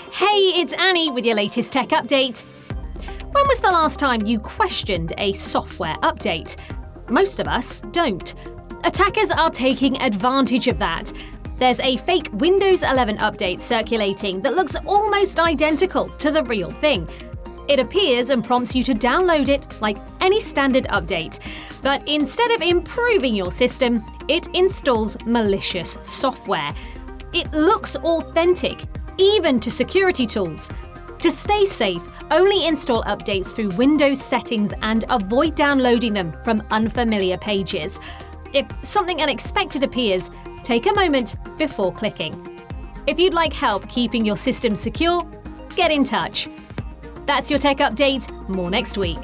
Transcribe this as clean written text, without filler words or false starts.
Hey, it's Annie with your latest tech update. When was the last time you questioned a software update? Most of us don't. Attackers are taking advantage of that. There's a fake Windows 11 update circulating that looks almost identical to the real thing. It appears and prompts you to download it like any standard update. But instead of improving your system, it installs malicious software. It looks authentic, even to security tools. To stay safe, only install updates through Windows settings and avoid downloading them from unfamiliar pages. If something unexpected appears, take a moment before clicking. If you'd like help keeping your system secure, get in touch. That's your tech update. More next week.